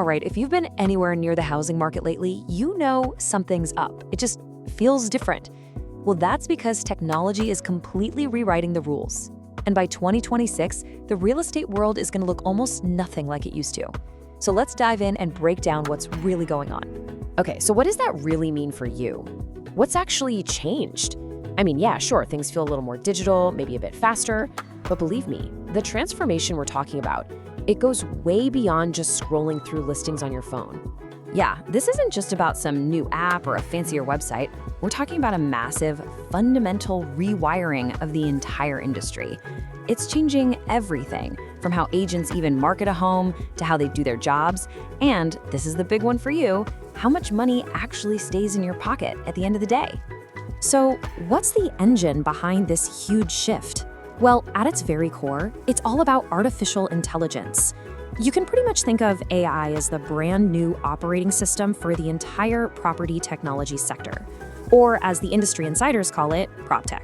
All right, if you've been anywhere near the housing market lately, you know something's up. It just feels different. Well, that's because technology is completely rewriting the rules. And by 2026, the real estate world is going to look almost nothing like it used to. So let's dive in and break down what's really going on. Okay, so what does that really mean for you? What's actually changed? I mean, yeah, sure, things feel a little more digital, maybe a bit faster, but believe me, the transformation we're talking about, it goes way beyond just scrolling through listings on your phone. Yeah, this isn't just about some new app or a fancier website. We're talking about a massive, fundamental rewiring of the entire industry. It's changing everything, from how agents even market a home to how they do their jobs, and this is the big one for you, how much money actually stays in your pocket at the end of the day. So, what's the engine behind this huge shift? Well, at its very core, it's all about artificial intelligence. You can pretty much think of AI as the brand new operating system for the entire property technology sector, or as the industry insiders call it, PropTech.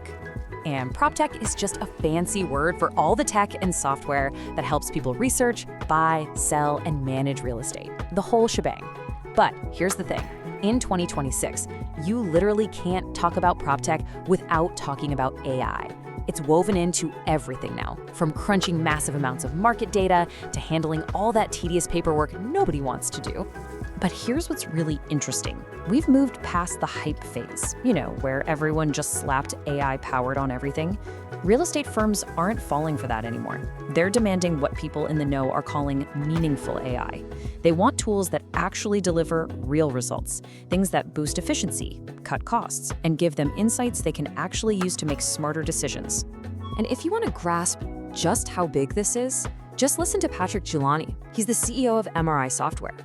And PropTech is just a fancy word for all the tech and software that helps people research, buy, sell, and manage real estate, the whole shebang. But here's the thing. In 2026, you literally can't talk about PropTech without talking about AI. It's woven into everything now, from crunching massive amounts of market data to handling all that tedious paperwork nobody wants to do. But here's what's really interesting. We've moved past the hype phase, where everyone just slapped AI powered on everything. Real estate firms aren't falling for that anymore. They're demanding what people in the know are calling meaningful AI. They want tools that actually deliver real results, things that boost efficiency, cut costs, and give them insights they can actually use to make smarter decisions. And if you want to grasp just how big this is, just listen to Patrick Gilani. He's the CEO of MRI Software.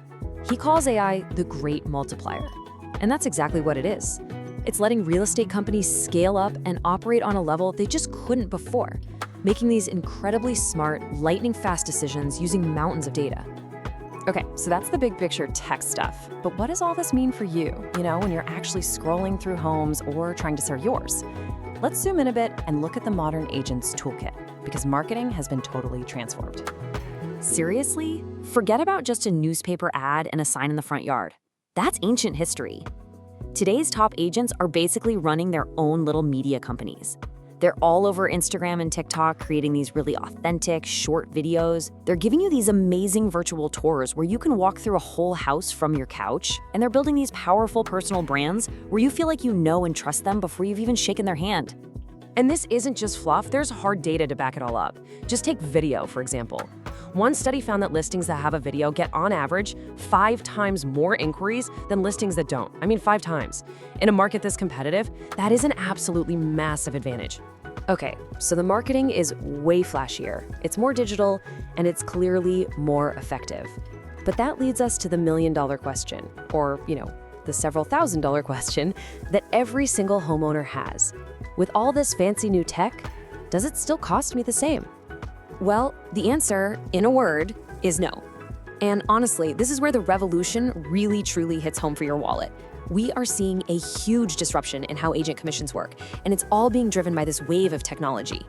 He calls AI the great multiplier. And that's exactly what it is. It's letting real estate companies scale up and operate on a level they just couldn't before, making these incredibly smart, lightning-fast decisions using mountains of data. Okay, so that's the big picture tech stuff. But what does all this mean for you, when you're actually scrolling through homes or trying to sell yours? Let's zoom in a bit and look at the modern agent's toolkit, because marketing has been totally transformed. Seriously? Forget about just a newspaper ad and a sign in the front yard. That's ancient history. Today's top agents are basically running their own little media companies. They're all over Instagram and TikTok creating these really authentic, short videos. They're giving you these amazing virtual tours where you can walk through a whole house from your couch, and they're building these powerful personal brands where you feel like you know and trust them before you've even shaken their hand. And this isn't just fluff, there's hard data to back it all up. Just take video, for example. One study found that listings that have a video get, on average, 5 times more inquiries than listings that don't. 5 times. In a market this competitive, that is an absolutely massive advantage. Okay, so the marketing is way flashier, it's more digital, and it's clearly more effective. But that leads us to the million-dollar question, or, the several $1,000 question that every single homeowner has. With all this fancy new tech, does it still cost me the same? Well, the answer, in a word, is no. And honestly, this is where the revolution really truly hits home for your wallet. We are seeing a huge disruption in how agent commissions work, and it's all being driven by this wave of technology.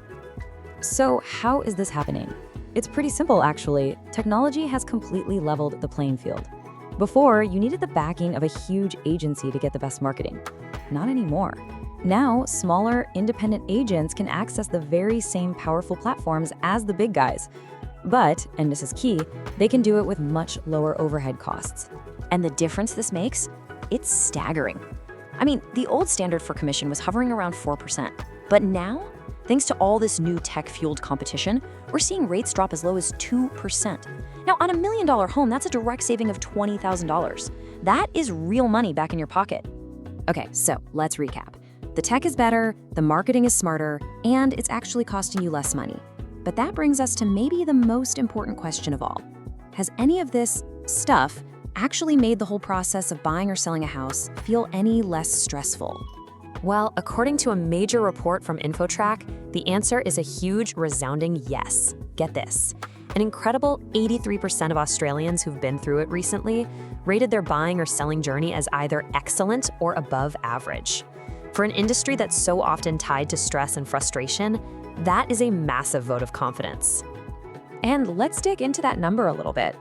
So how is this happening? It's pretty simple, actually. Technology has completely leveled the playing field. Before, you needed the backing of a huge agency to get the best marketing. Not anymore. Now, smaller, independent agents can access the very same powerful platforms as the big guys. But, and this is key, they can do it with much lower overhead costs. And the difference this makes? It's staggering. The old standard for commission was hovering around 4%. But now, thanks to all this new tech-fueled competition, we're seeing rates drop as low as 2%. Now, on $1 million home, that's a direct saving of $20,000. That is real money back in your pocket. Okay, so let's recap. The tech is better, the marketing is smarter, and it's actually costing you less money. But that brings us to maybe the most important question of all. Has any of this stuff actually made the whole process of buying or selling a house feel any less stressful? Well, according to a major report from InfoTrack, the answer is a huge, resounding yes. Get this. An incredible 83% of Australians who've been through it recently rated their buying or selling journey as either excellent or above average. For an industry that's so often tied to stress and frustration, that is a massive vote of confidence. And let's dig into that number a little bit.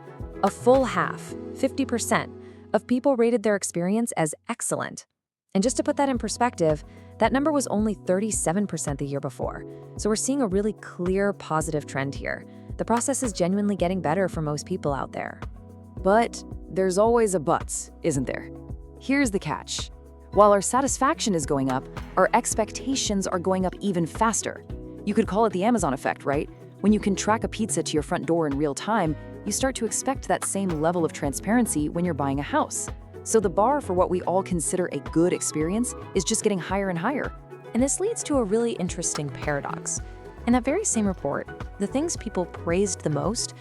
A full half, 50%, of people rated their experience as excellent. And just to put that in perspective, that number was only 37% the year before. So we're seeing a really clear positive trend here. The process is genuinely getting better for most people out there. But there's always a but, isn't there? Here's the catch. While our satisfaction is going up, our expectations are going up even faster. You could call it the Amazon effect, right? When you can track a pizza to your front door in real time, you start to expect that same level of transparency when you're buying a house. So the bar for what we all consider a good experience is just getting higher and higher. And this leads to a really interesting paradox. In that very same report, the things people praised the most,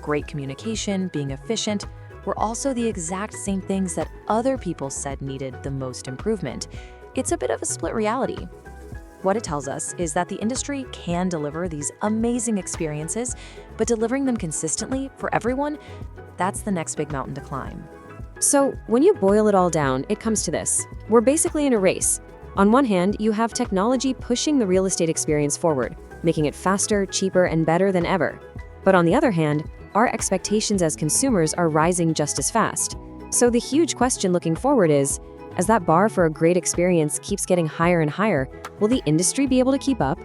great communication, being efficient, were also the exact same things that other people said needed the most improvement. It's a bit of a split reality. What it tells us is that the industry can deliver these amazing experiences, but delivering them consistently for everyone, that's the next big mountain to climb. So when you boil it all down, it comes to this. We're basically in a race. On one hand, you have technology pushing the real estate experience forward, making it faster, cheaper, and better than ever. But on the other hand, our expectations as consumers are rising just as fast. So the huge question looking forward is, as that bar for a great experience keeps getting higher and higher, will the industry be able to keep up?